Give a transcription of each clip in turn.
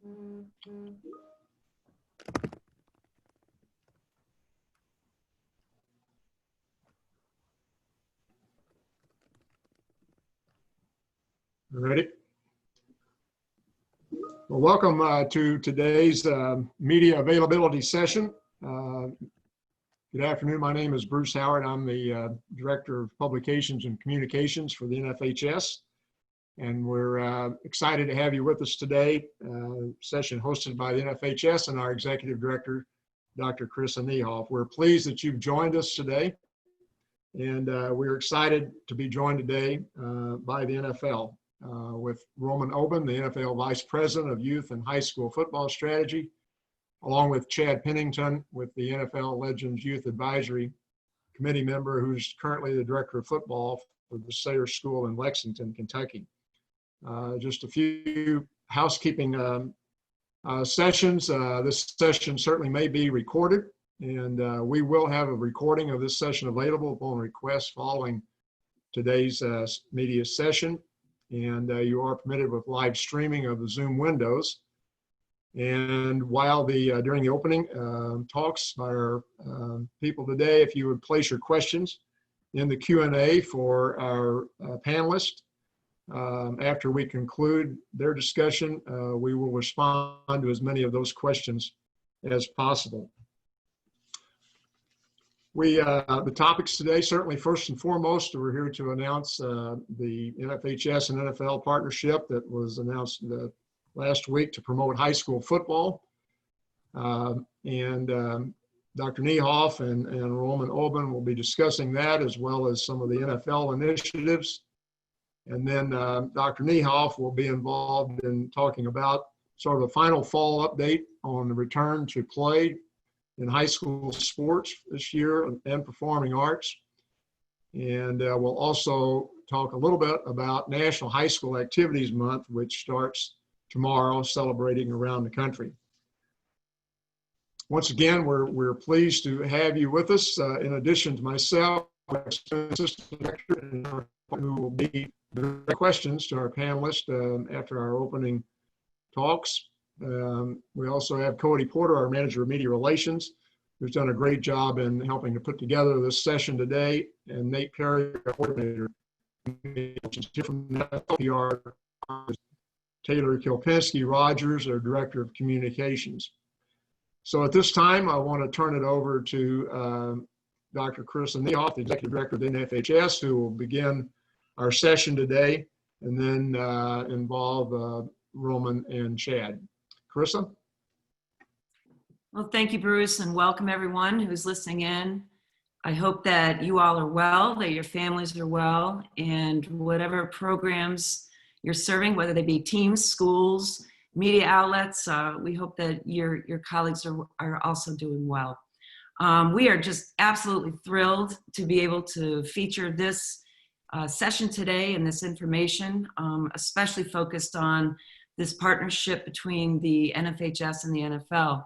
Ready? Well, welcome to today's media availability session. Good afternoon. My name is Bruce Howard. I'm the Director of Publications and Communications for the NFHS. And we're excited to have you with us today. Session hosted by the NFHS and our Executive Director, Dr. Karissa Niehoff. We're pleased that you've joined us today. And we're excited to be joined today by the NFL. With Roman Oben, the NFL Vice President of Youth and High School Football Strategy, along with Chad Pennington, with the NFL Legends Youth Advisory Committee member, who's currently the Director of Football for the Sayers School in Lexington, Kentucky. Just a few housekeeping sessions. This session certainly may be recorded, and we will have a recording of this session available upon request following today's media session. And you are permitted with live streaming of the Zoom windows. And while during the opening talks by our people today, if you would place your questions in the Q&A for our panelists, after we conclude their discussion, we will respond to as many of those questions as possible. The topics today, certainly first and foremost, we're here to announce the NFHS and NFL partnership that was announced last week to promote high school football. Dr. Niehoff and Roman Oben will be discussing that, as well as some of the NFL initiatives. And then Dr. Niehoff will be involved in talking about sort of a final fall update on the return to play in high school sports this year and performing arts. And we'll also talk a little bit about National High School Activities Month, which starts tomorrow, celebrating around the country. Once again, we're pleased to have you with us. In addition to myself, our Assistant Director, who will be directing questions to our panelists after our opening talks. We also have Cody Porter, our Manager of Media Relations, who's done a great job in helping to put together this session today, and Nate Perry, our coordinator, from PR, Taylor Kilpinski Rogers, our Director of Communications. So at this time, I want to turn it over to Dr. Karissa Niehoff, the Executive Director of the NFHS, who will begin our session today, and then involve Roman and Chad. Karissa? Well, thank you, Bruce, and welcome everyone who's listening in. I hope that you all are well, that your families are well, and whatever programs you're serving, whether they be teams, schools, media outlets, we hope that your colleagues are also doing well. We are just absolutely thrilled to be able to feature this session today and this information, especially focused on this partnership between the NFHS and the NFL.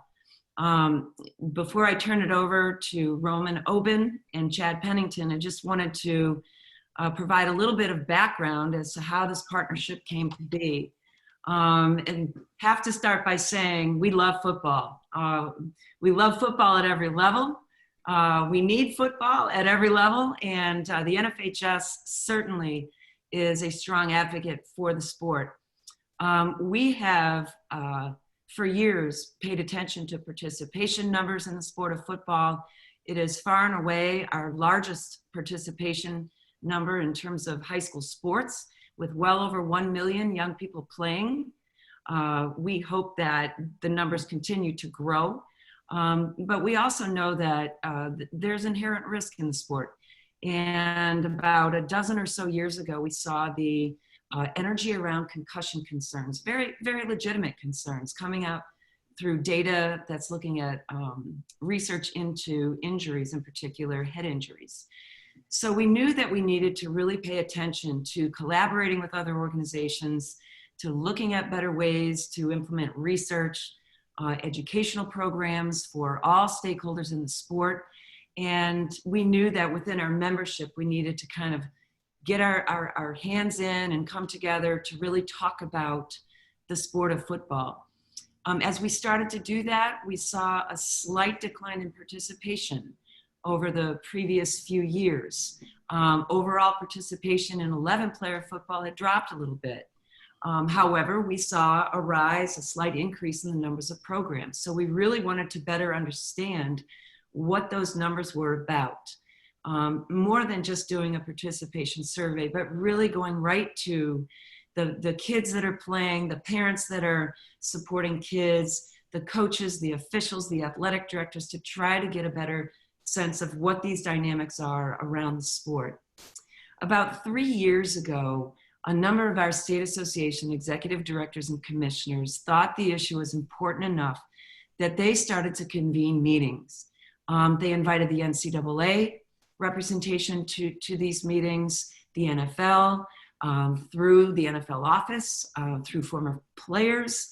Before I turn it over to Roman Oben and Chad Pennington, I just wanted to provide a little bit of background as to how this partnership came to be. And have to start by saying we love football. We love football at every level. We need football at every level, and the NFHS certainly is a strong advocate for the sport. We have, for years, paid attention to participation numbers in the sport of football. It is far and away our largest participation number in terms of high school sports, with well over 1 million young people playing. We hope that the numbers continue to grow, but we also know that there's inherent risk in the sport. And about a dozen or so years ago, we saw the energy around concussion concerns, very, very legitimate concerns coming out through data that's looking at research into injuries, in particular head injuries. So we knew that we needed to really pay attention to collaborating with other organizations, to looking at better ways to implement research, educational programs for all stakeholders in the sport. And we knew that within our membership, we needed to kind of get our hands in and come together to really talk about the sport of football. As we started to do that, we saw a slight decline in participation over the previous few years. Overall participation in 11-player football had dropped a little bit. However, we saw a slight increase in the numbers of programs. So we really wanted to better understand what those numbers were about. More than just doing a participation survey, but really going right to the kids that are playing, the parents that are supporting kids, the coaches, the officials, the athletic directors, to try to get a better sense of what these dynamics are around the sport. About 3 years ago, a number of our state association executive directors and commissioners thought the issue was important enough that they started to convene meetings. They invited the NCAA representation to these meetings, the NFL, through the NFL office, through former players,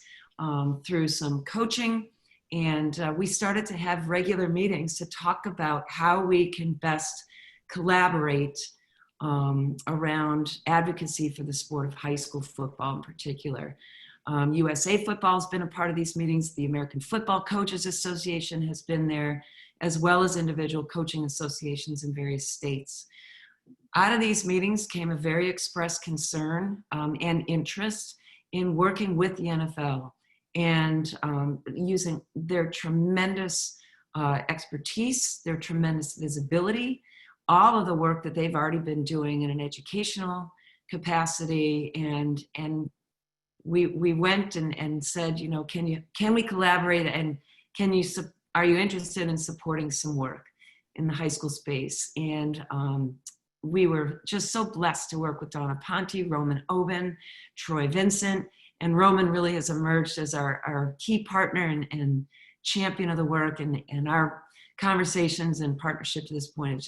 through some coaching. And we started to have regular meetings to talk about how we can best collaborate around advocacy for the sport of high school football in particular. USA Football has been a part of these meetings. The American Football Coaches Association has been there, as well as individual coaching associations in various states. Out of these meetings came a very expressed concern and interest in working with the NFL and using their tremendous expertise, their tremendous visibility, all of the work that they've already been doing in an educational capacity. And we went and said, you know, can we collaborate, and are you interested in supporting some work in the high school space? And we were just so blessed to work with Donna Ponte, Roman Oben, Troy Vincent, and Roman really has emerged as our key partner and champion of the work, and our conversations and partnership to this point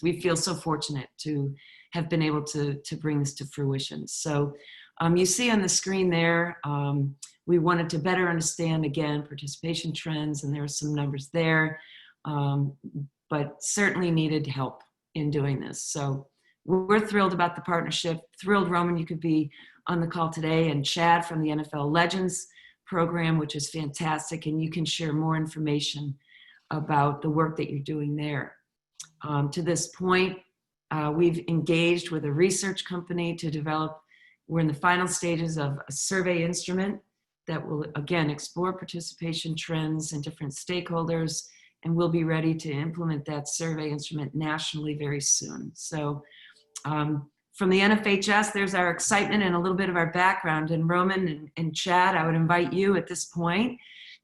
we feel so fortunate to have been able to bring this to fruition. So you see on the screen there, we wanted to better understand, again, participation trends, and there are some numbers there, but certainly needed help in doing this. So we're thrilled about the partnership, thrilled, Roman, you could be on the call today, and Chad from the NFL Legends program, which is fantastic, and you can share more information about the work that you're doing there. To this point, we've engaged with a research company to develop, we're in the final stages of a survey instrument that will, again, explore participation trends and different stakeholders, and we'll be ready to implement that survey instrument nationally very soon. So from the NFHS, there's our excitement and a little bit of our background. And Roman and Chad, I would invite you at this point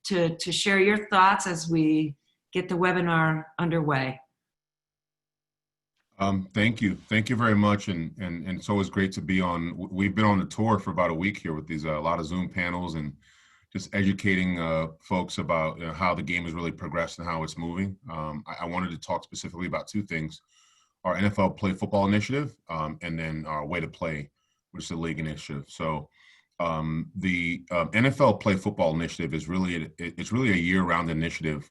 to share your thoughts as we get the webinar underway. Thank you. Thank you very much. And it's always great to be on. We've been on the tour for about a week here with these a lot of Zoom panels and just educating folks about how the game has really progressed and how it's moving. I wanted to talk specifically about two things: our NFL Play Football initiative, and then our Way to Play, which is a league initiative. So the NFL Play Football initiative is really a year-round initiative,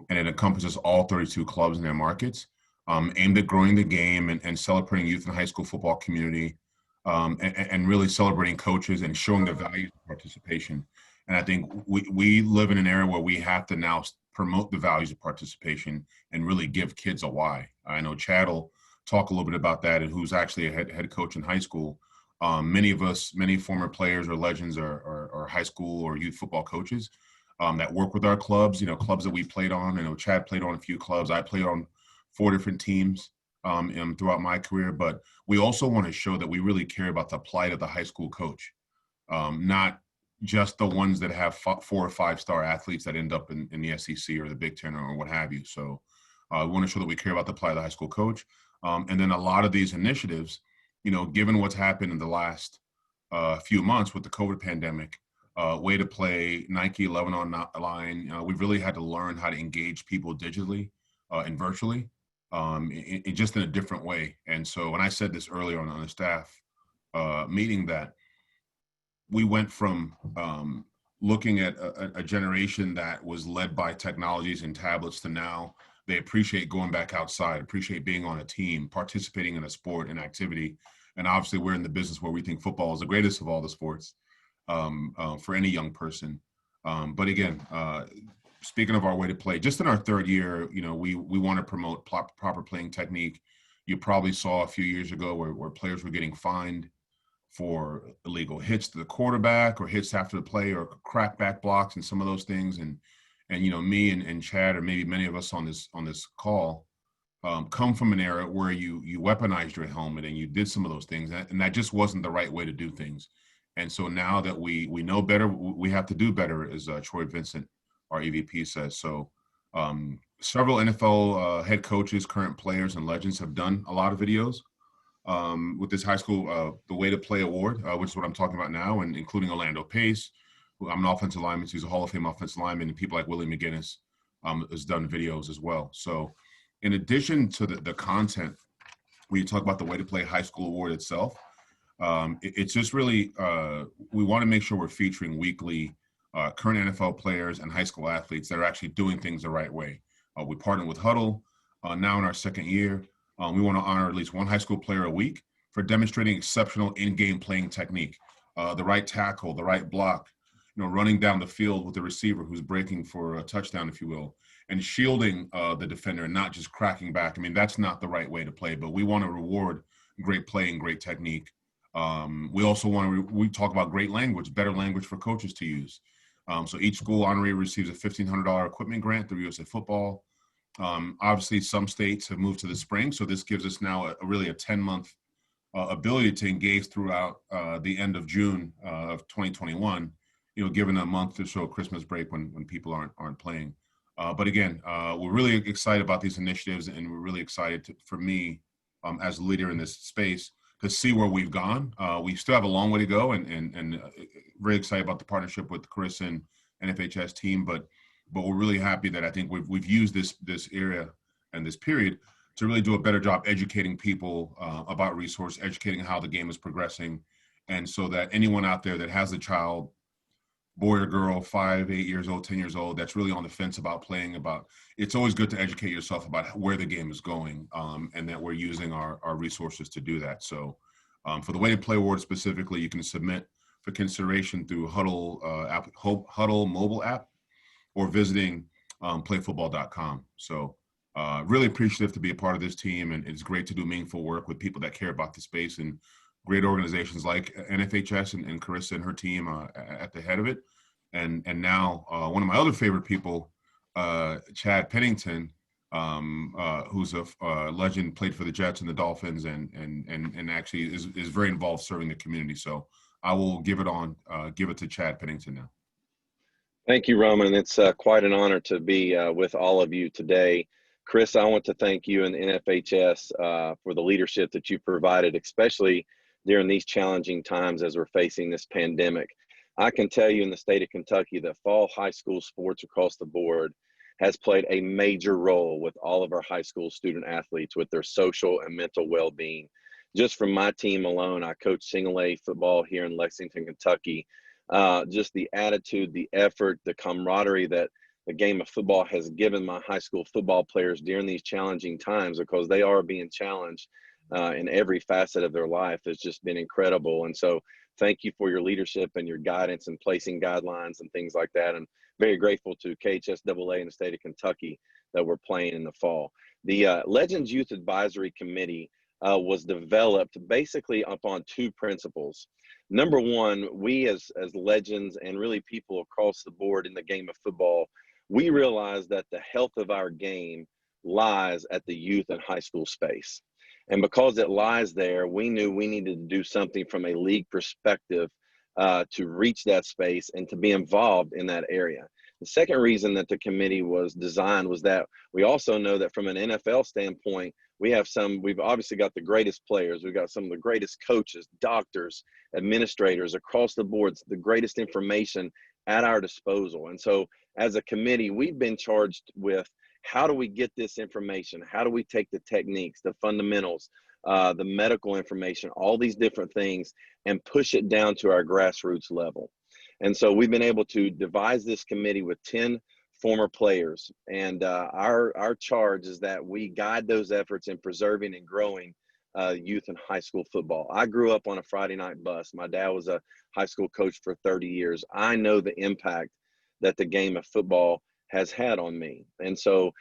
and it encompasses all 32 clubs in their markets, aimed at growing the game and celebrating youth and high school football community, and really celebrating coaches and showing the value of participation. And I think we live in an era where we have to now promote the values of participation and really give kids a why. I know Chad will talk a little bit about that, and who's actually a head coach in high school. Many of us, many former players or legends or high school or youth football coaches that work with our clubs, clubs that we played on. I know Chad played on a few clubs. I played on 4 different teams throughout my career, but we also want to show that we really care about the plight of the high school coach, not just the ones that have 4 or 5-star athletes that end up in the SEC or the Big Ten or what have you. So we want to show that we care about the plight of the high school coach. And then a lot of these initiatives, given what's happened in the last few months with the COVID pandemic, Way to Play, Nike 11 online, we've really had to learn how to engage people digitally and virtually, just in a different way. And so when I said this earlier on the staff meeting, that we went from looking at a generation that was led by technologies and tablets to now they appreciate going back outside, appreciate being on a team, participating in a sport and activity. And obviously we're in the business where we think football is the greatest of all the sports for any young person. But again, speaking of our way to play, just in our third year, we want to promote proper playing technique. You probably saw a few years ago where players were getting fined for illegal hits to the quarterback or hits after the play or crackback blocks and some of those things. And me and Chad, or maybe many of us on this call, come from an era where you weaponized your helmet and you did some of those things, and that just wasn't the right way to do things. And so now that we know better, we have to do better, as Troy Vincent, our EVP, says. So several NFL head coaches, current players, and legends have done a lot of videos with this high school, the Way to Play Award, which is what I'm talking about now, and including Orlando Pace, who I'm an offensive lineman, so he's a Hall of Fame offensive lineman, and people like Willie McGinnis has done videos as well. So in addition to the content, when you talk about the Way to Play High School Award itself, it's just really, we want to make sure we're featuring weekly current NFL players and high school athletes that are actually doing things the right way. We partner with Huddle now in our second year. We want to honor at least one high school player a week for demonstrating exceptional in-game playing technique, the right tackle, the right block, running down the field with the receiver who's breaking for a touchdown, if you will, and shielding the defender and not just cracking back. I mean, that's not the right way to play, but we want to reward great play and great technique. We also want to, we talk about great language, better language for coaches to use. So each school honoree receives a $1,500 equipment grant through USA Football. Obviously, some states have moved to the spring, so this gives us now really a 10-month ability to engage throughout the end of June of 2021, given a month or so Christmas break when people aren't playing. But again, we're really excited about these initiatives, and we're really excited for me as a leader in this space to see where we've gone. We still have a long way to go, and very excited about the partnership with Karissa and NFHS team. But we're really happy that I think we've used this area and this period to really do a better job educating people about resource, educating how the game is progressing, and so that anyone out there that has a child, boy or girl, 5, 8 years old, 10 years old, that's really on the fence about playing, it's always good to educate yourself about where the game is going, and that we're using our resources to do that. So for the Way to Play Award specifically, you can submit for consideration through Huddle mobile app or visiting playfootball.com. So really appreciative to be a part of this team, and it's great to do meaningful work with people that care about the space and great organizations like NFHS and Karissa and her team at the head of it. And now one of my other favorite people, Chad Pennington, who's a legend, played for the Jets and the Dolphins, and actually is very involved serving the community. So I will give it to Chad Pennington now. Thank you, Roman. It's quite an honor to be with all of you today. Chris, I want to thank you and the NFHS for the leadership that you've provided, especially during these challenging times as we're facing this pandemic. I can tell you in the state of Kentucky that fall high school sports across the board has played a major role with all of our high school student athletes with their social and mental well-being. Just from my team alone, I coach single A football here in Lexington, Kentucky. Just the attitude, the effort, the camaraderie that the game of football has given my high school football players during these challenging times, because they are being challenged in every facet of their life, has just been incredible. And so thank you for your leadership and your guidance and placing guidelines and things like that. And very grateful to KHSAA in the state of Kentucky that we're playing in the fall. The Legends Youth Advisory Committee was developed basically upon two principles. Number one, we as legends and really people across the board in the game of football, we realize that the health of our game lies at the youth and high school space. And because it lies there, we knew we needed to do something from a league perspective to reach that space and to be involved in that area. The second reason that the committee was designed was that we also know that from an NFL standpoint, we've obviously got the greatest players. We've got some of the greatest coaches, doctors, administrators across the board, the greatest information at our disposal. And so as a committee, we've been charged with how do we get this information? How do we take the techniques, the fundamentals, the medical information, all these different things, and push it down to our grassroots level? And so we've been able to devise this committee with 10 former players. And our charge is that we guide those efforts in preserving and growing youth and high school football. I grew up on a Friday night bus. My dad was a high school coach for 30 years. I know the impact that the game of football has had on me. And so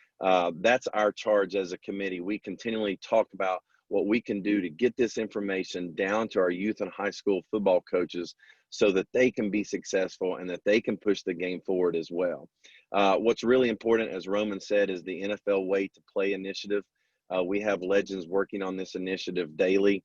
that's our charge as a committee. We continually talk about what we can do to get this information down to our youth and high school football coaches so that they can be successful and that they can push the game forward as well. What's really important, as Roman said, is the NFL Way to Play initiative. We have legends working on this initiative daily,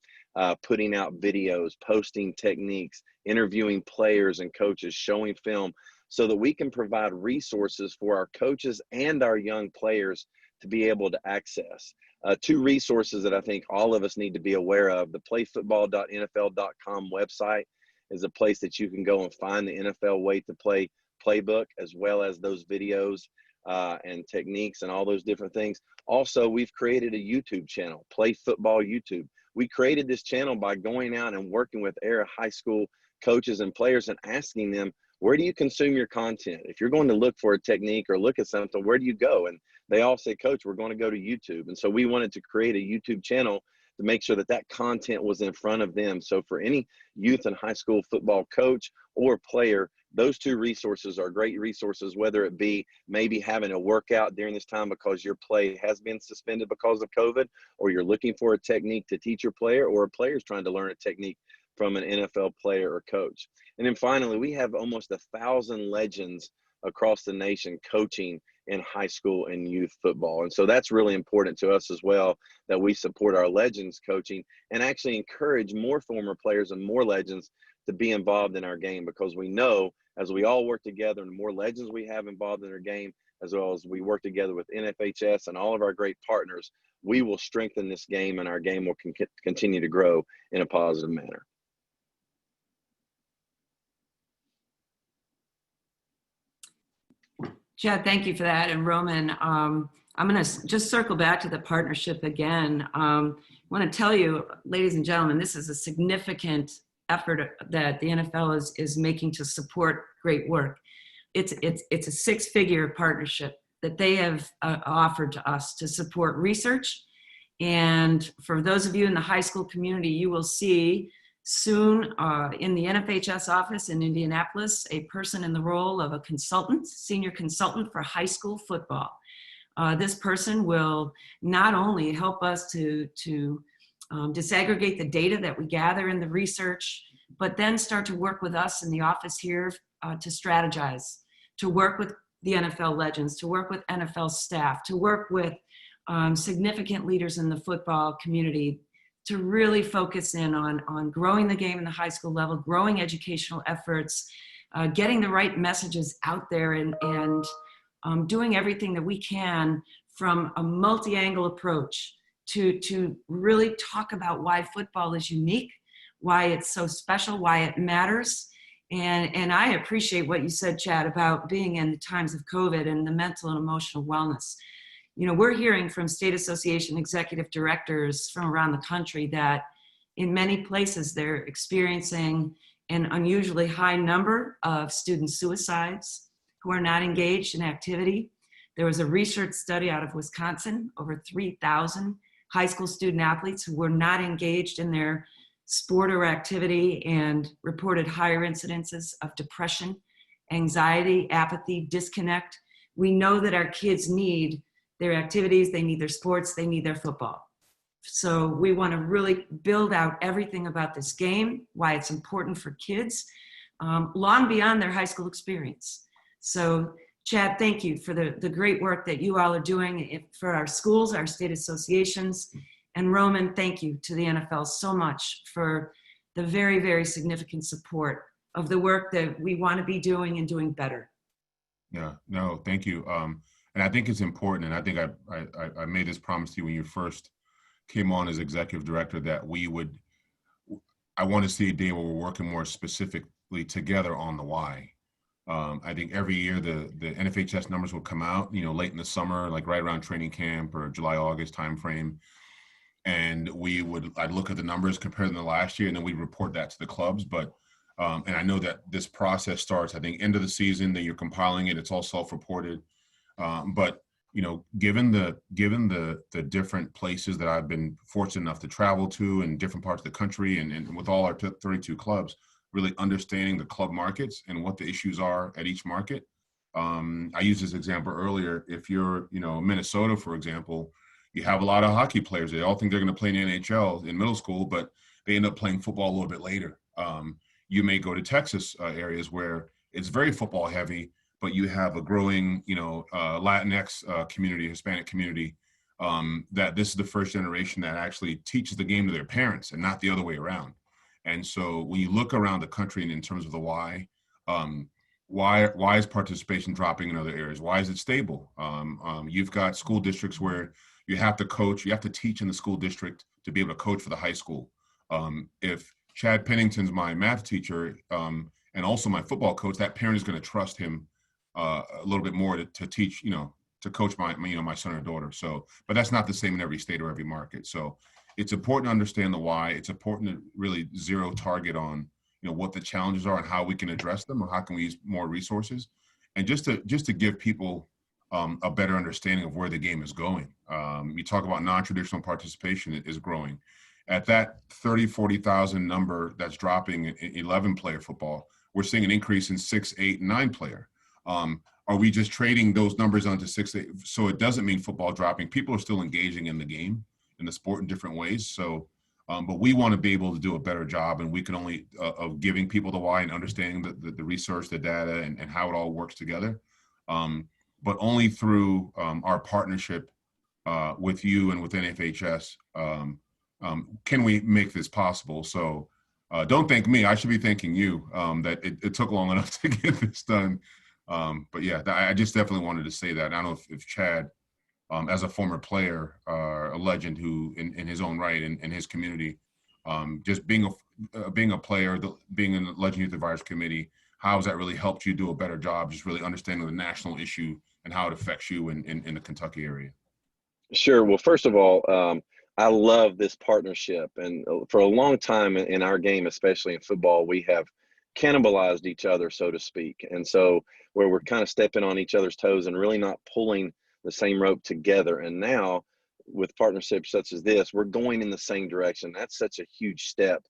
putting out videos, posting techniques, interviewing players and coaches, showing film, so that we can provide resources for our coaches and our young players to be able to access. Two resources that I think all of us need to be aware of: the playfootball.nfl.com website is a place that you can go and find the NFL Way to Play playbook, as well as those videos and techniques and all those different things. Also, we've created a YouTube channel, Play Football YouTube. We created this channel by going out and working with area high school coaches and players and asking them, where do you consume your content? If you're going to look for a technique or look at something, where do you go? And they all say, Coach, we're going to go to YouTube. And so we wanted to create a YouTube channel to make sure that that content was in front of them. So for any youth and high school football coach or player, those two resources are great resources, whether it be maybe having a workout during this time because your play has been suspended because of COVID, or you're looking for a technique to teach your player, or a player's trying to learn a technique from an NFL player or coach. And then finally, we have almost 1,000 legends across the nation coaching in high school and youth football. And so that's really important to us as well, that we support our legends coaching and actually encourage more former players and more legends to be involved in our game, because we know as we all work together and the more legends we have involved in our game, as well as we work together with NFHS and all of our great partners, we will strengthen this game and our game will continue to grow in a positive manner. Chad, thank you for that. And Roman, I'm going to just circle back to the partnership again. I want to tell you, ladies and gentlemen, this is a significant effort that the NFL is making to support great work. It's a six-figure partnership that they have offered to us to support research. And for those of you in the high school community, you will see soon in the NFHS office in Indianapolis, a person in the role of a consultant, senior consultant for high school football. This person will not only help us to disaggregate the data that we gather in the research, but then start to work with us in the office here to strategize, to work with the NFL legends, to work with NFL staff, to work with significant leaders in the football community, to really focus in on growing the game in the high school level, growing educational efforts, getting the right messages out there, and doing everything that we can from a multi-angle approach to really talk about why football is unique, why it's so special, why it matters. And I appreciate what you said, Chad, about being in the times of COVID and the mental and emotional wellness. You know, we're hearing from state association executive directors from around the country that in many places they're experiencing an unusually high number of student suicides who are not engaged in activity. There was a research study out of Wisconsin, over 3,000 high school student athletes who were not engaged in their sport or activity and reported higher incidences of depression, anxiety, apathy, disconnect. We know that our kids need their activities, they need their sports, they need their football. So we want to really build out everything about this game, why it's important for kids, long beyond their high school experience. So Chad, thank you for the great work that you all are doing for our schools, our state associations. And Roman, thank you to the NFL so much for the very, very significant support of the work that we want to be doing and doing better. Yeah, no, thank you. And I think it's important, and I think I made this promise to you when you first came on as executive director, that I want to see a day where we're working more specifically together on the why. I think every year the NFHS numbers will come out, you know, late in the summer, like right around training camp or July, August timeframe. And I'd look at the numbers, compare them to last year, and then we report that to the clubs. But, and I know that this process starts, I think, end of the season, that you're compiling it, it's all self-reported. But, you know, given the different places that I've been fortunate enough to travel to in different parts of the country, and with all our 32 clubs, really understanding the club markets and what the issues are at each market, I used this example earlier. If you're, Minnesota, for example, you have a lot of hockey players. They all think they're going to play in the NHL in middle school, but they end up playing football a little bit later. You may go to Texas areas where it's very football heavy, but you have a growing, Latinx community, Hispanic community, that this is the first generation that actually teaches the game to their parents and not the other way around. And so when you look around the country and in terms of the why is participation dropping in other areas? Why is it stable? You've got school districts where you have to coach, you have to teach in the school district to be able to coach for the high school. If Chad Pennington's my math teacher and also my football coach, that parent is going to trust him a little bit more to teach, to coach my son or daughter. So, but that's not the same in every state or every market. So it's important to understand the why. It's important to really zero target on, what the challenges are and how we can address them, or how can we use more resources, and just to give people a better understanding of where the game is going. You talk about non-traditional participation is growing. At that 30, 40,000 number that's dropping in 11-player football, we're seeing an increase in 6, 8, 9-player. Are we just trading those numbers onto 6, 8? So it doesn't mean football dropping. People are still engaging in the game, in the sport in different ways. So, but we want to be able to do a better job, and we can only of giving people the why and understanding the research, the data, and how it all works together. But only through our partnership with you and with NFHS can we make this possible. So don't thank me. I should be thanking you that it took long enough to get this done. But yeah, I just definitely wanted to say that. I don't know if Chad, as a former player, a legend who in his own right in his community, just being a player, being in the Legend Youth Advisory Committee, how has that really helped you do a better job, just really understanding the national issue and how it affects you in the Kentucky area? Sure. Well, first of all, I love this partnership. And for a long time in our game, especially in football, we have cannibalized each other, so to speak. And so where we're kind of stepping on each other's toes and really not pulling the same rope together. And now with partnerships such as this, we're going in the same direction. That's such a huge step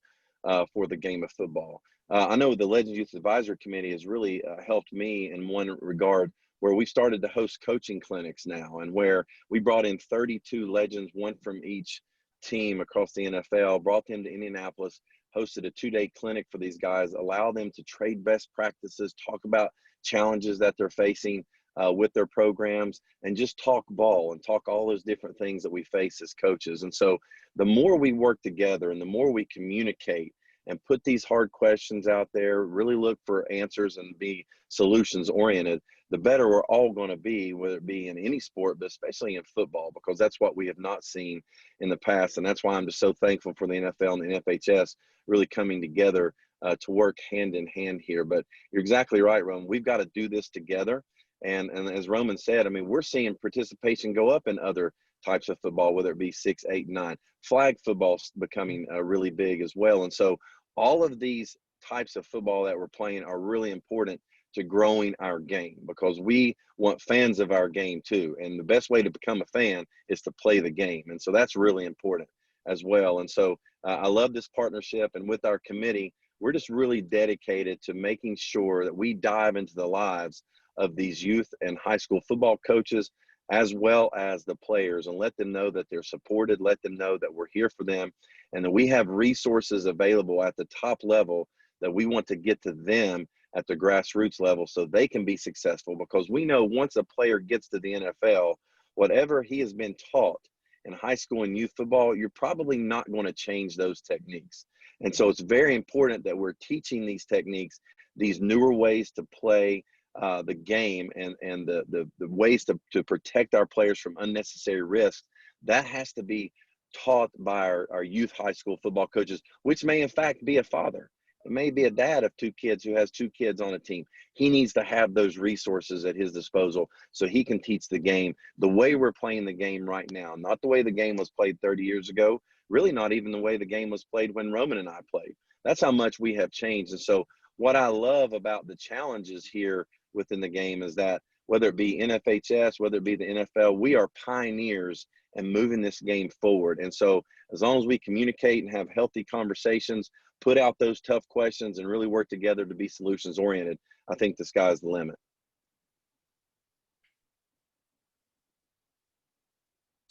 for the game of football. I know the Legends Youth Advisory Committee has really helped me in one regard, where we started to host coaching clinics now, and where we brought in 32 legends, one from each team across the NFL, brought them to Indianapolis, hosted a 2-day clinic for these guys, allow them to trade best practices, talk about challenges that they're facing with their programs, and just talk ball and talk all those different things that we face as coaches. And so the more we work together and the more we communicate and put these hard questions out there, really look for answers and be solutions oriented, the better we're all going to be, whether it be in any sport, but especially in football, because that's what we have not seen in the past. And that's why I'm just so thankful for the NFL and the NFHS really coming together to work hand in hand here. But you're exactly right, Roman. We've got to do this together. And as Roman said, I mean, we're seeing participation go up in other types of football, whether it be 6, 8, 9. Flag football's becoming really big as well. And so all of these types of football that we're playing are really important to growing our game, because we want fans of our game too. And the best way to become a fan is to play the game. And so that's really important as well. And so I love this partnership. And with our committee, we're just really dedicated to making sure that we dive into the lives of these youth and high school football coaches, as well as the players, and let them know that they're supported, let them know that we're here for them, and that we have resources available at the top level that we want to get to them at the grassroots level so they can be successful. Because we know once a player gets to the NFL, whatever he has been taught in high school and youth football, you're probably not going to change those techniques. And so it's very important that we're teaching these techniques, these newer ways to play the game, and the ways to protect our players from unnecessary risks. That has to be taught by our youth high school football coaches, which may in fact be a father. It may be a dad of 2 kids who has 2 kids on a team. He needs to have those resources at his disposal so he can teach the game the way we're playing the game right now, not the way the game was played 30 years ago, really not even the way the game was played when Roman and I played. That's how much we have changed. And so what I love about the challenges here within the game is that whether it be NFHS, whether it be the NFL, we are pioneers in moving this game forward. And so as long as we communicate and have healthy conversations, put out those tough questions, and really work together to be solutions oriented, I think the sky's the limit.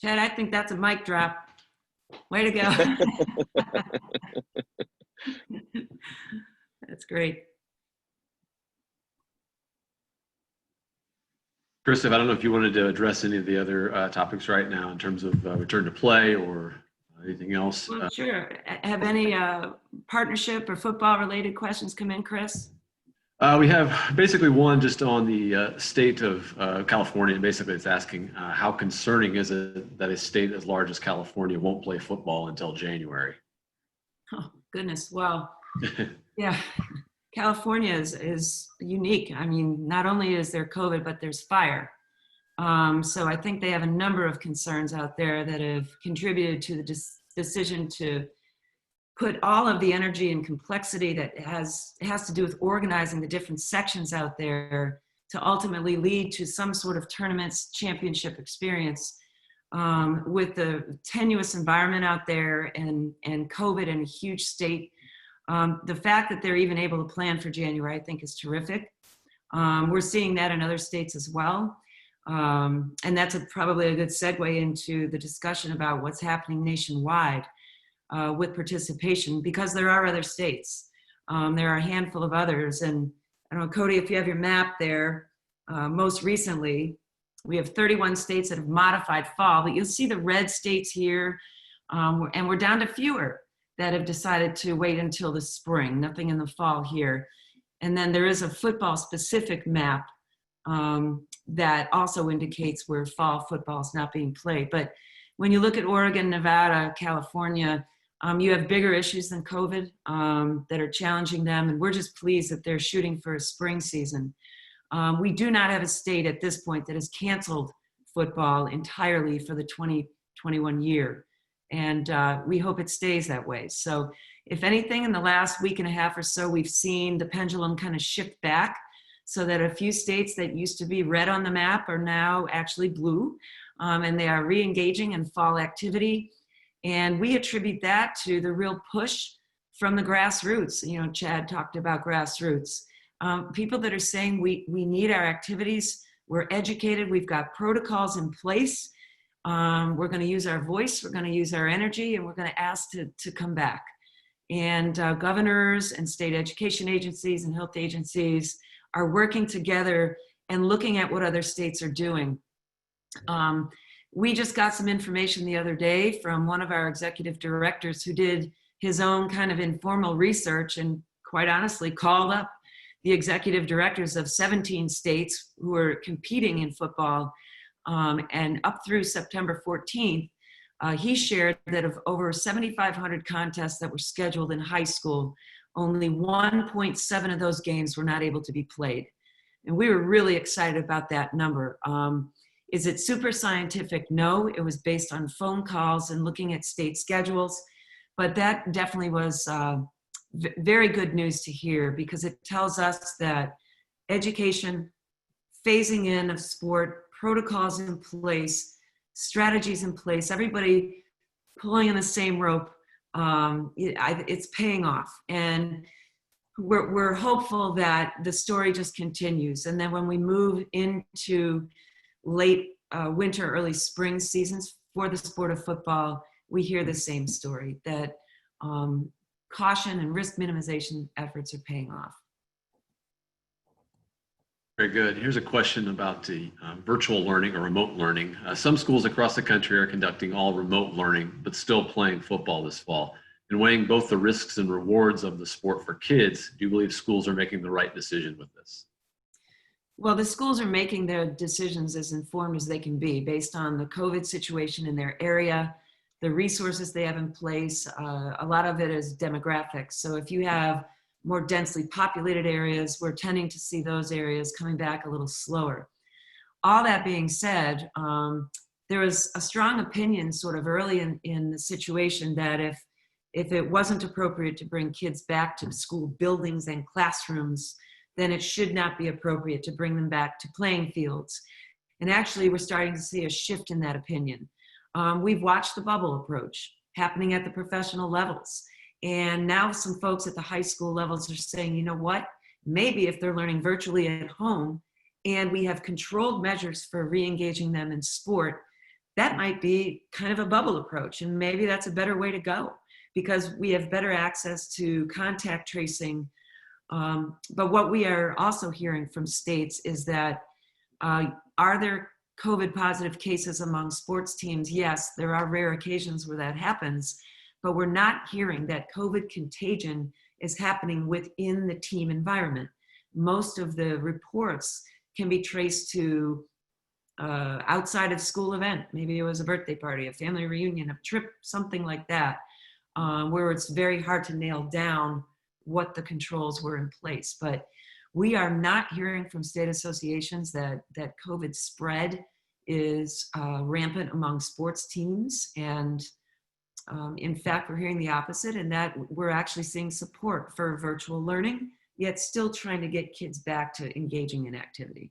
Chad, I think that's a mic drop. Way to go. That's great. Karissa, I don't know if you wanted to address any of the other topics right now in terms of return to play or anything else. Well, sure. Have any partnership or football related questions come in, Chris? We have basically one just on the state of California. Basically, it's asking how concerning is it that a state as large as California won't play football until January? Oh, goodness. Well, yeah. California is unique. I mean, not only is there COVID, but there's fire. So I think they have a number of concerns out there that have contributed to the decision to put all of the energy and complexity that has to do with organizing the different sections out there to ultimately lead to some sort of tournaments championship experience. With the tenuous environment out there and COVID and a huge state, the fact that they're even able to plan for January, I think is terrific. We're seeing that in other states as well. And that's probably a good segue into the discussion about what's happening nationwide with participation, because there are other states. There are a handful of others. And I don't know, Cody, if you have your map there, most recently, we have 31 states that have modified fall, but you'll see the red states here, and we're down to fewer that have decided to wait until the spring, nothing in the fall here. And then there is a football specific map that also indicates where fall football is not being played. But when you look at Oregon, Nevada, California, you have bigger issues than COVID that are challenging them. And we're just pleased that they're shooting for a spring season. We do not have a state at this point that has canceled football entirely for the 2021 year. And we hope it stays that way. So if anything, in the last week and a half or so, we've seen the pendulum kind of shift back so that a few states that used to be red on the map are now actually blue, and they are re-engaging in fall activity. And we attribute that to the real push from the grassroots. You know, Chad talked about grassroots. People that are saying we need our activities, we're educated, we've got protocols in place. We're going to use our voice, we're going to use our energy, and we're going to ask to come back. And governors and state education agencies and health agencies are working together and looking at what other states are doing. We just got some information the other day from one of our executive directors who did his own kind of informal research and quite honestly called up the executive directors of 17 states who are competing in football. And up through September 14th, he shared that of over 7,500 contests that were scheduled in high school, only 1.7 of those games were not able to be played. And we were really excited about that number. Is it super scientific? No, it was based on phone calls and looking at state schedules. But that definitely was very good news to hear, because it tells us that education, phasing in of sport, protocols in place, strategies in place, everybody pulling on the same rope, it's paying off. And we're hopeful that the story just continues. And then when we move into late winter, early spring seasons for the sport of football, we hear the same story, that caution and risk minimization efforts are paying off. Very good. Here's a question about the virtual learning or remote learning. Some schools across the country are conducting all remote learning, but still playing football this fall. And weighing both the risks and rewards of the sport for kids, do you believe schools are making the right decision with this? Well, the schools are making their decisions as informed as they can be based on the COVID situation in their area, the resources they have in place. A lot of it is demographics. So if you have more densely populated areas, we're tending to see those areas coming back a little slower. All that being said, there was a strong opinion sort of early in the situation that if it wasn't appropriate to bring kids back to school buildings and classrooms, then it should not be appropriate to bring them back to playing fields. And actually, we're starting to see a shift in that opinion. We've watched the bubble approach happening at the professional levels. And now some folks at the high school levels are saying, you know what, maybe if they're learning virtually at home and we have controlled measures for re-engaging them in sport, that might be kind of a bubble approach. And maybe that's a better way to go because we have better access to contact tracing. But what we are also hearing from states is that, are there COVID positive cases among sports teams? Yes, there are rare occasions where that happens, but we're not hearing that COVID contagion is happening within the team environment. Most of the reports can be traced to outside of school event. Maybe it was a birthday party, a family reunion, a trip, something like that, where it's very hard to nail down what the controls were in place. But we are not hearing from state associations that COVID spread is rampant among sports teams. And in fact, we're hearing the opposite, and that we're actually seeing support for virtual learning, yet still trying to get kids back to engaging in activity.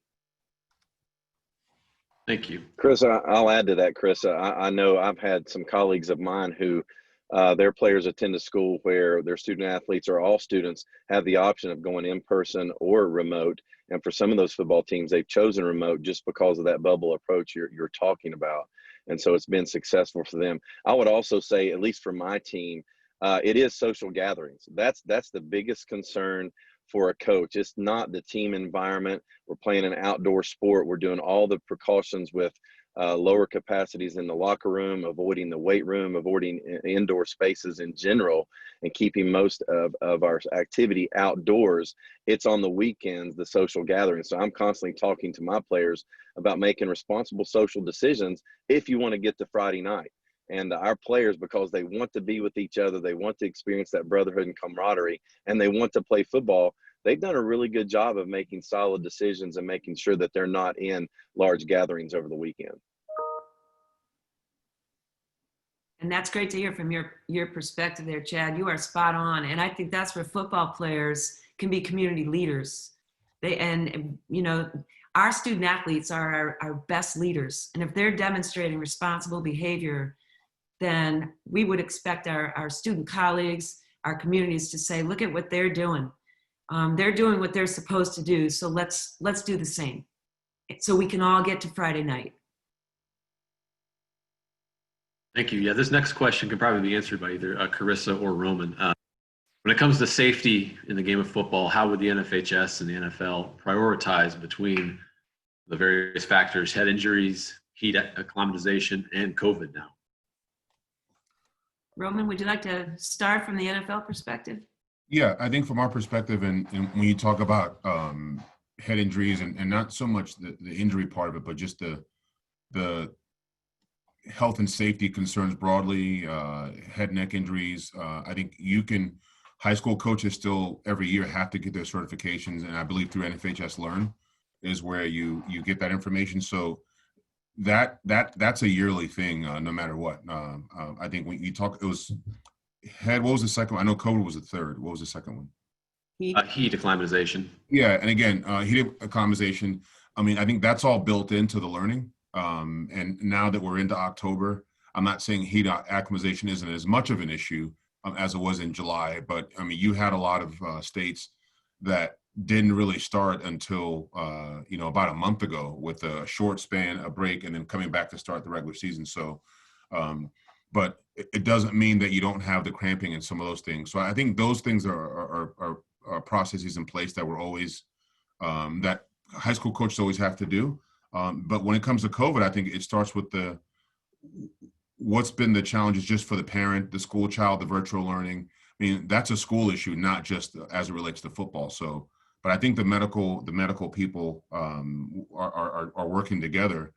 Thank you. Karissa, I'll add to that, Karissa. I know I've had some colleagues of mine who their players attend a school where their student athletes or all students have the option of going in person or remote. And for some of those football teams, they've chosen remote just because of that bubble approach you're talking about. And so it's been successful for them. I would also say, at least for my team, it is social gatherings. That's the biggest concern for a coach. It's not the team environment. We're playing an outdoor sport. We're doing all the precautions with lower capacities in the locker room, avoiding the weight room, avoiding indoor spaces in general, and keeping most of our activity outdoors. It's on the weekends, the social gatherings. So I'm constantly talking to my players about making responsible social decisions if you want to get to Friday night. And our players, because they want to be with each other, they want to experience that brotherhood and camaraderie, and they want to play football, they've done a really good job of making solid decisions and making sure that they're not in large gatherings over the weekend. And that's great to hear from your perspective there, Chad. You are spot on. And I think that's where football players can be community leaders. Our student athletes are our best leaders. And if they're demonstrating responsible behavior, then we would expect our student colleagues, our communities to say, look at what they're doing. They're doing what they're supposed to do. So let's do the same so we can all get to Friday night. Thank you. Yeah, this next question could probably be answered by either Karissa or Roman. When it comes to safety in the game of football, how would the NFHS and the NFL prioritize between the various factors, head injuries, heat acclimatization, and COVID now? Roman, would you like to start from the NFL perspective? Yeah, I think from our perspective, and when you talk about head injuries and not so much the injury part of it, but just the health and safety concerns broadly, head, neck injuries, I think high school coaches still every year have to get their certifications, and I believe through NFHS Learn is where you get that information. So that's a yearly thing, no matter what. I think when you talk, it was head. What was the second one? I know COVID was the third. What was the second one? Heat acclimatization. Yeah, and again, heat acclimatization. I mean, I think that's all built into the learning. And now that we're into October, I'm not saying heat acclimatization isn't as much of an issue as it was in July, but I mean, you had a lot of states that didn't really start until about a month ago, with a short span, a break, and then coming back to start the regular season. So, but it doesn't mean that you don't have the cramping and some of those things. So I think those things are processes in place that were always that high school coaches always have to do. But when it comes to COVID, I think it starts with what's been the challenges just for the parent, the school child, the virtual learning. I mean, that's a school issue, not just as it relates to football. So, but I think the medical people are working together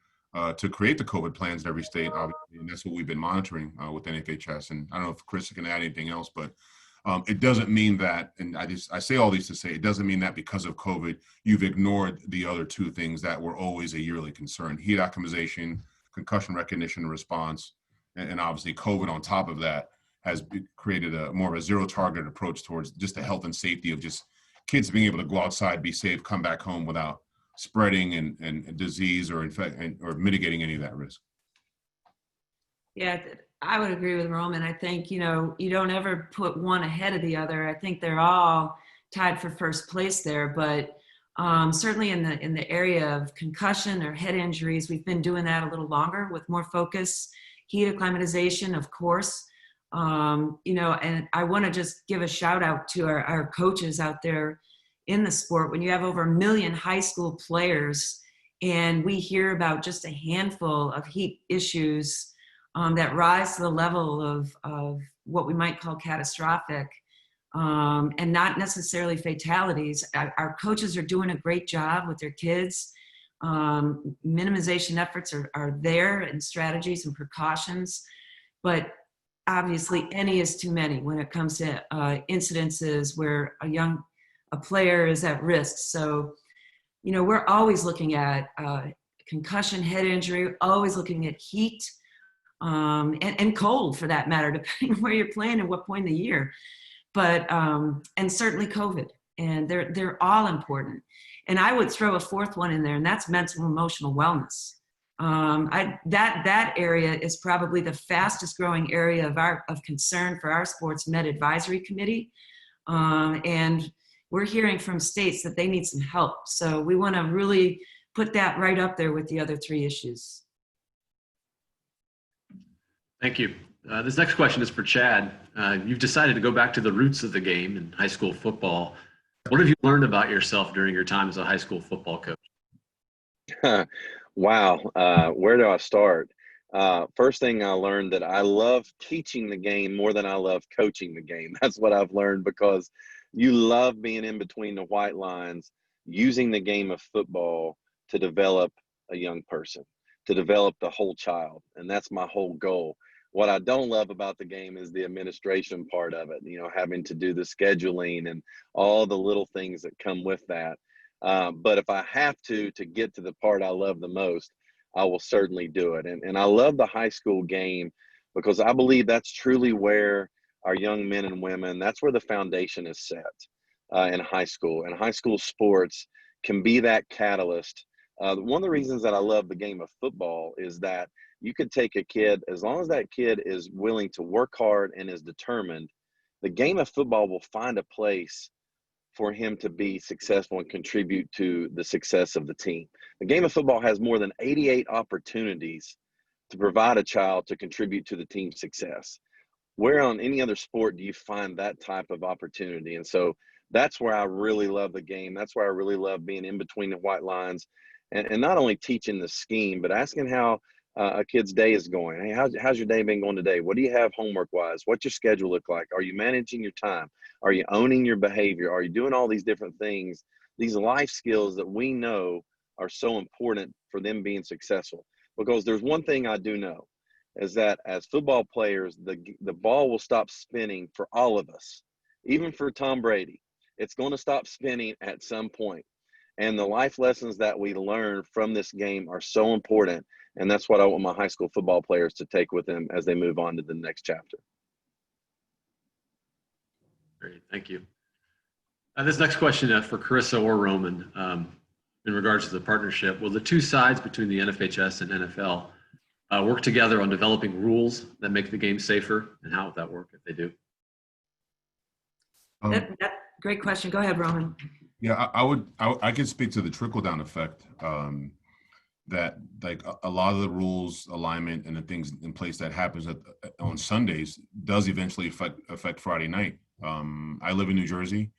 to create the COVID plans in every state, obviously, and that's what we've been monitoring with NFHS. And I don't know if Chris can add anything else, but it doesn't mean that, and I say all these to say, it doesn't mean that because of COVID, you've ignored the other two things that were always a yearly concern: heat acclimatization, concussion recognition and response, and obviously COVID on top of that has created a more of a zero target approach towards just the health and safety of just kids being able to go outside, be safe, come back home without spreading and disease or or mitigating any of that risk. Yeah, I would agree with Roman. I think, you don't ever put one ahead of the other. I think they're all tied for first place there, but Certainly in the area of concussion or head injuries, we've been doing that a little longer with more focus, heat acclimatization, of course. And I want to just give a shout out to our coaches out there in the sport. When you have over 1 million high school players and we hear about just a handful of heat issues that rise to the level of what we might call catastrophic, and not necessarily fatalities. Our coaches are doing a great job with their kids. Minimization efforts are there, and strategies and precautions, but obviously any is too many when it comes to incidences where a player is at risk. So, we're always looking at concussion, head injury, always looking at heat, and cold for that matter, depending on where you're playing and what point in the year. But and certainly COVID, and they're all important. And I would throw a fourth one in there, and that's mental and emotional wellness. That area is probably the fastest growing area of concern for our sports med advisory committee, and we're hearing from states that they need some help. So we want to really put that right up there with the other three issues. Thank you. This next question is for Chad. You've decided to go back to the roots of the game in high school football. What have you learned about yourself during your time as a high school football coach? Wow. Where do I start? First thing I learned that I love teaching the game more than I love coaching the game. That's what I've learned, because you love being in between the white lines, using the game of football to develop a young person, to develop the whole child. And that's my whole goal. What I don't love about the game is the administration part of it, having to do the scheduling and all the little things that come with that. But if I have to get to the part I love the most, I will certainly do it. And I love the high school game because I believe that's truly where our young men and women, that's where the foundation is set in high school. And high school sports can be that catalyst. One of the reasons that I love the game of football is that you could take a kid, as long as that kid is willing to work hard and is determined, the game of football will find a place for him to be successful and contribute to the success of the team. The game of football has more than 88 opportunities to provide a child to contribute to the team's success. Where on any other sport do you find that type of opportunity? And so that's where I really love the game. That's where I really love being in between the white lines and not only teaching the scheme, but asking how a kid's day is going. Hey, how's your day been going today? What do you have homework wise? What's your schedule look like? Are you managing your time? Are you owning your behavior? Are you doing all these different things? These life skills that we know are so important for them being successful. Because there's one thing I do know, is that as football players, the ball will stop spinning for all of us, even for Tom Brady. It's going to stop spinning at some point. And the life lessons that we learn from this game are so important. And that's what I want my high school football players to take with them as they move on to the next chapter. Great, thank you. This next question for Karissa or Roman, in regards to the partnership, will the two sides between the NFHS and NFL work together on developing rules that make the game safer, and how would that work if they do? Great question. Go ahead, Roman. Yeah, I could speak to the trickle down effect. That like a lot of the rules, alignment, and the things in place that happens on Sundays does eventually affect Friday night. I live in New Jersey,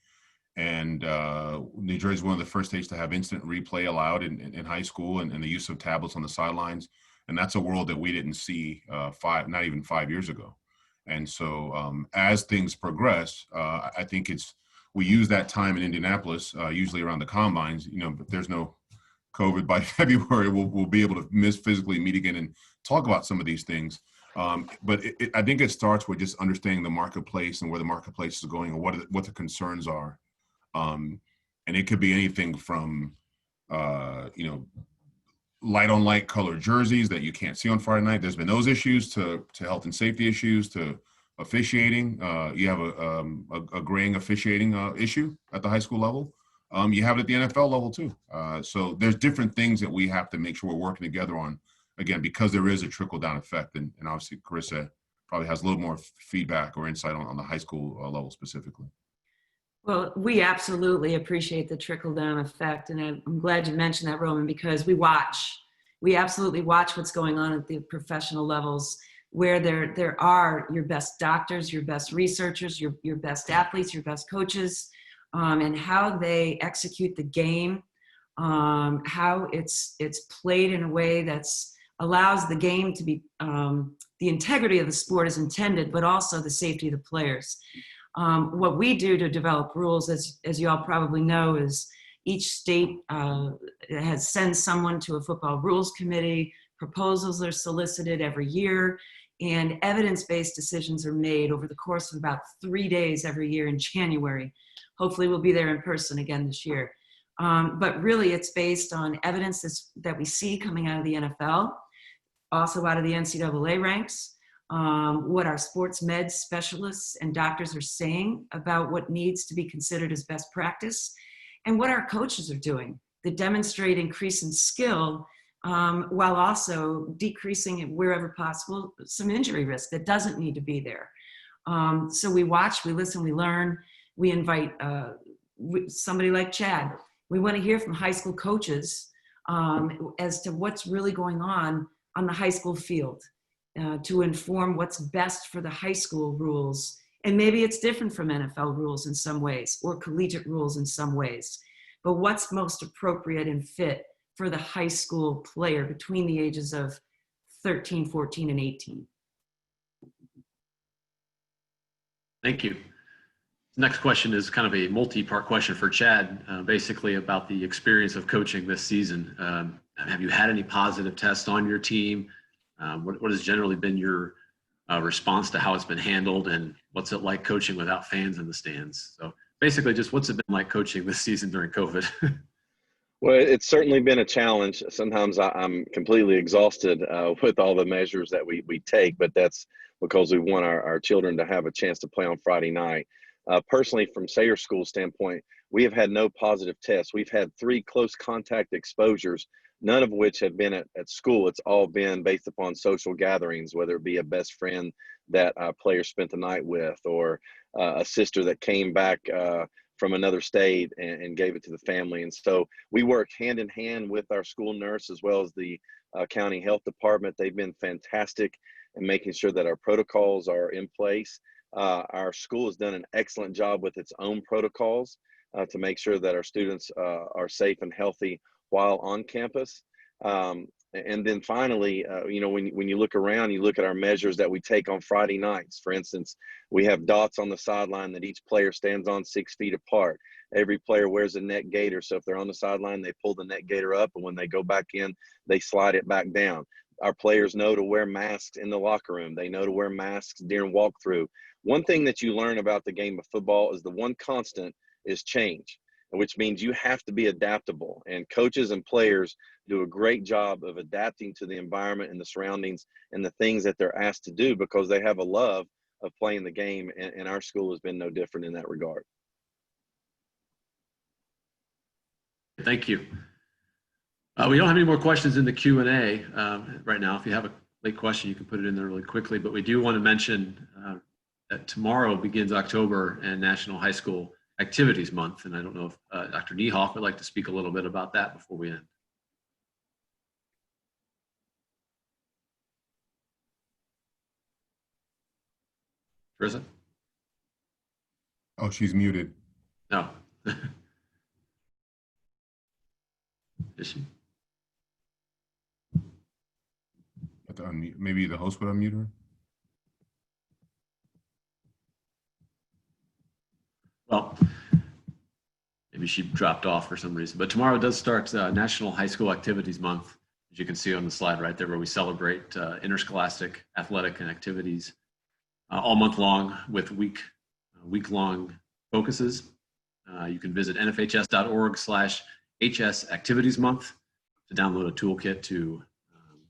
and New Jersey is one of the first states to have instant replay allowed in high school, and the use of tablets on the sidelines. And that's a world that we didn't see not even 5 years ago. And so as things progress, I think we use that time in Indianapolis, usually around the combines, but there's no COVID by February, we'll be able to physically meet again and talk about some of these things. But I think it starts with just understanding the marketplace and where the marketplace is going and what the concerns are. And it could be anything from, light on light colored jerseys that you can't see on Friday night. There's been those issues to health and safety issues, to officiating. You have a graying officiating issue at the high school level. You have it at the NFL level too. So there's different things that we have to make sure we're working together on, again, because there is a trickle down effect. And obviously Karissa probably has a little more feedback or insight on the high school level specifically. Well, we absolutely appreciate the trickle-down effect, and I'm glad you mentioned that, Roman, because we absolutely watch what's going on at the professional levels, where there are your best doctors, your best researchers, your best athletes, your best coaches, and how they execute the game, how it's played in a way that's allows the game to be the integrity of the sport is intended, but also the safety of the players. What we do to develop rules, as you all probably know, is each state sends someone to a football rules committee. Proposals are solicited every year, and evidence-based decisions are made over the course of about 3 days every year in January. Hopefully we'll be there in person again this year. But really it's based on evidence that we see coming out of the NFL, also out of the NCAA ranks, what our sports med specialists and doctors are saying about what needs to be considered as best practice, and what our coaches are doing that demonstrate increase in skill while also decreasing, wherever possible, some injury risk that doesn't need to be there. So we watch, we listen, we learn, we invite somebody like Chad. We want to hear from high school coaches as to what's really going on the high school field. To inform what's best for the high school rules. And maybe it's different from NFL rules in some ways, or collegiate rules in some ways. But what's most appropriate and fit for the high school player between the ages of 13, 14, and 18? Thank you. Next question is kind of a multi-part question for Chad, basically about the experience of coaching this season. Have you had any positive tests on your team? What has generally been your response to how it's been handled, and what's it like coaching without fans in the stands? So basically just what's it been like coaching this season during COVID? Well, it's certainly been a challenge. Sometimes I'm completely exhausted with all the measures that we take, but that's because we want our children to have a chance to play on Friday night. Personally, from Sayre School standpoint, we have had no positive tests. We've had 3 close contact exposures, none of which have been at school. It's all been based upon social gatherings, whether it be a best friend that a player spent the night with, or a sister that came back from another state and gave it to the family. And so we work hand in hand with our school nurse as well as the county health department. They've been fantastic in making sure that our protocols are in place. Our school has done an excellent job with its own protocols to make sure that our students are safe and healthy while on campus. And then finally, when you look around, you look at our measures that we take on Friday nights. For instance, we have dots on the sideline that each player stands on 6 feet apart. Every player wears a net gaiter. So if they're on the sideline, they pull the net gaiter up, and when they go back in, they slide it back down. Our players know to wear masks in the locker room. They know to wear masks during walkthrough. One thing that you learn about the game of football is the one constant is change, which means you have to be adaptable. And coaches and players do a great job of adapting to the environment and the surroundings and the things that they're asked to do because they have a love of playing the game. And our school has been no different in that regard. Thank you. We don't have any more questions in the Q&A right now. If you have a late question, you can put it in there really quickly. But we do want to mention that tomorrow begins October and National High School Activities Month. And I don't know if Dr. Niehoff would like to speak a little bit about that before we end. Karissa? Oh, she's muted. No. Is she? Have to unmute. Maybe the host would unmute her. Well, maybe she dropped off for some reason. But tomorrow does start National High School Activities Month, as you can see on the slide right there, where we celebrate interscholastic athletic and activities all month long with week-long focuses. You can visit nfhs.org/HS Activities Month to download a toolkit to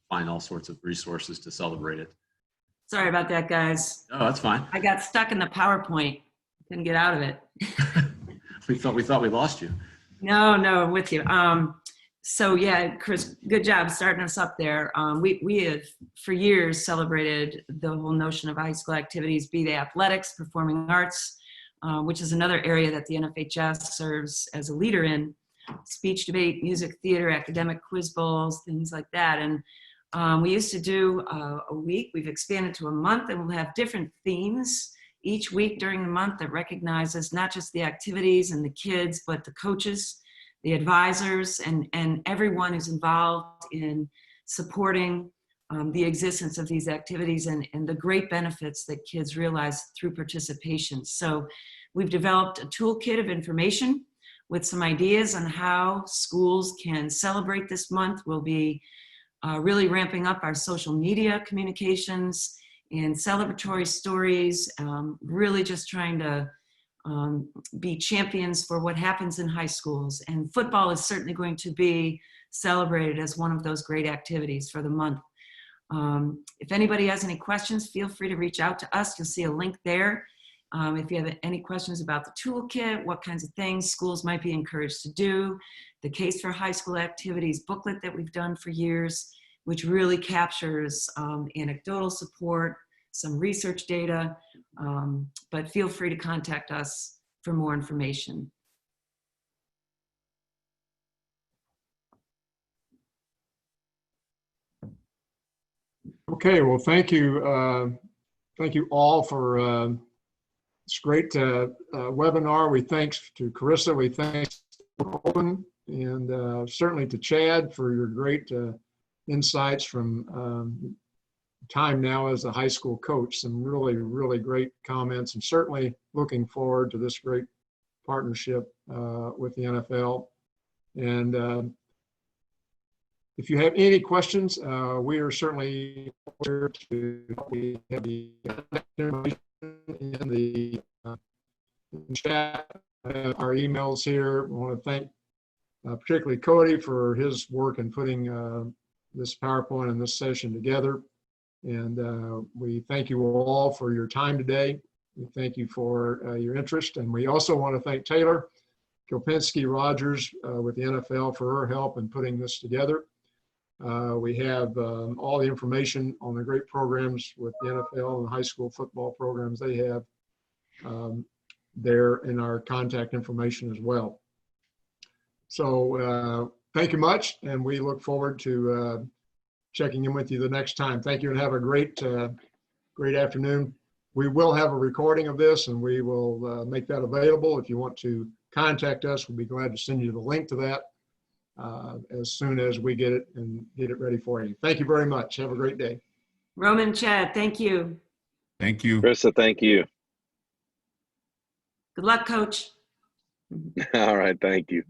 find all sorts of resources to celebrate it. Sorry about that, guys. Oh, that's fine. I got stuck in the PowerPoint. Couldn't get out of it. we thought we lost you. No, I'm with you. So yeah, Chris, good job starting us up there. We have for years celebrated the whole notion of high school activities, be they athletics, performing arts, which is another area that the NFHS serves as a leader in. Speech, debate, music, theater, academic quiz bowls, things like that. And we used to do a week. We've expanded to a month, and we'll have different themes each week during the month that recognizes not just the activities and the kids, but the coaches, the advisors, and everyone who's involved in supporting the existence of these activities and the great benefits that kids realize through participation. So we've developed a toolkit of information with some ideas on how schools can celebrate this month. We'll be really ramping up our social media communications and celebratory stories, really just trying to be champions for what happens in high schools. And football is certainly going to be celebrated as one of those great activities for the month. If anybody has any questions, feel free to reach out to us. You'll see a link there. If you have any questions about the toolkit, what kinds of things schools might be encouraged to do, the Case for High School Activities booklet that we've done for years, which really captures anecdotal support, some research data, but feel free to contact us for more information. Okay, well, thank you. Thank you all for this great webinar. We thanks to Karissa, we thanks to Roman Oben, and certainly to Chad for your great insights from time now as a high school coach. Some really, really great comments, and certainly looking forward to this great partnership with the NFL. And if you have any questions, we are certainly here to help. We have the information in the chat, our emails here. I want to thank particularly Cody for his work in putting this PowerPoint and this session together. And we thank you all for your time today. We thank you for your interest. And we also want to thank Taylor Kopinski Rogers with the NFL for her help in putting this together. We have all the information on the great programs with the NFL and the high school football programs they have there in our contact information as well. So thank you much, and we look forward to checking in with you the next time. Thank you, and have a great afternoon. We will have a recording of this, and we will make that available. If you want to contact us, we'll be glad to send you the link to that as soon as we get it and get it ready for you. Thank you very much. Have a great day. Roman, Chad, thank you. Thank you. Karissa, thank you. Good luck, Coach. All right, thank you.